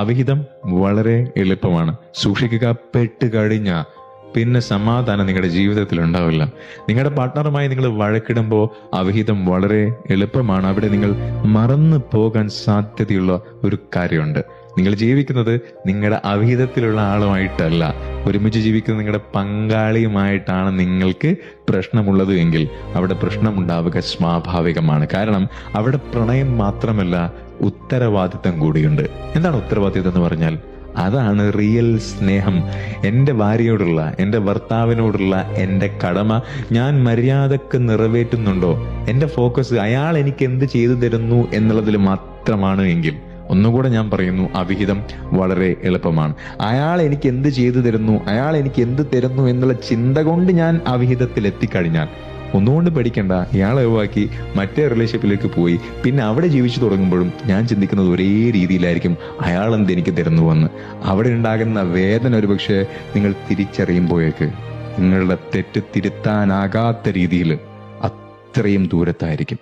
അവിഹിതം വളരെ എളുപ്പമാണ്. സൂക്ഷിക്കുക. പെട്ട് കഴിഞ്ഞ പിന്നെ സമാധാനം നിങ്ങളുടെ ജീവിതത്തിൽ ഉണ്ടാവില്ല. നിങ്ങളുടെ പാർട്ട്ണറുമായി നിങ്ങൾ വഴക്കിടുമ്പോൾ അവിഹിതം വളരെ എളുപ്പമാണ്. അവിടെ നിങ്ങൾ മറന്നു പോകാൻ സാധ്യതയുള്ള ഒരു കാര്യമുണ്ട്. നിങ്ങൾ ജീവിക്കുന്നത് നിങ്ങളുടെ അവിഹിതത്തിലുള്ള ആളുമായിട്ടല്ല, ഒരുമിച്ച് ജീവിക്കുന്നത് നിങ്ങളുടെ പങ്കാളിയുമായിട്ടാണ്. നിങ്ങൾക്ക് പ്രശ്നമുള്ളത് എങ്കിൽ അവിടെ പ്രശ്നമുണ്ടാവുക സ്വാഭാവികമാണ്. കാരണം അവിടെ പ്രണയം മാത്രമല്ല, ഉത്തരവാദിത്തം കൂടിയുണ്ട്. എന്താണ് ഉത്തരവാദിത്തം എന്ന് പറഞ്ഞാൽ? അതാണ് റിയൽ സ്നേഹം. എൻ്റെ ഭാര്യയോടുള്ള, എൻ്റെ ഭർത്താവിനോടുള്ള എൻ്റെ കടമ ഞാൻ മര്യാദക്ക് നിറവേറ്റുന്നുണ്ടോ? എൻ്റെ ഫോക്കസ് അയാൾ എനിക്ക് എന്ത് ചെയ്തു തരുന്നു എന്നുള്ളതിൽ മാത്രമാണ് എങ്കിൽ, ഒന്നുകൂടെ ഞാൻ പറയുന്നു, അവിഹിതം വളരെ എളുപ്പമാണ്. അയാൾ എനിക്ക് എന്ത് ചെയ്തു തരുന്നു, അയാൾ എനിക്ക് എന്ത് തരുന്നു എന്നുള്ള ചിന്ത കൊണ്ട് ഞാൻ അവിഹിതത്തിൽ എത്തിക്കഴിഞ്ഞാൽ ഒന്നുകൊണ്ട് പേടിക്കണ്ട. ഇയാളെ ഒഴിവാക്കി മറ്റേ റിലേഷൻഷിപ്പിലേക്ക് പോയി പിന്നെ അവിടെ ജീവിച്ചു തുടങ്ങുമ്പോഴും ഞാൻ ചിന്തിക്കുന്നത് ഒരേ രീതിയിലായിരിക്കും, അയാൾ എന്ത് എനിക്ക് തരുന്നുവെന്ന്. അവിടെ ഉണ്ടാകുന്ന വേദന ഒരുപക്ഷെ നിങ്ങൾ തിരിച്ചറിയുമ്പോഴേക്ക് നിങ്ങളുടെ തെറ്റ് തിരുത്താനാകാത്ത രീതിയിൽ അത്രയും ദൂരത്തായിരിക്കും.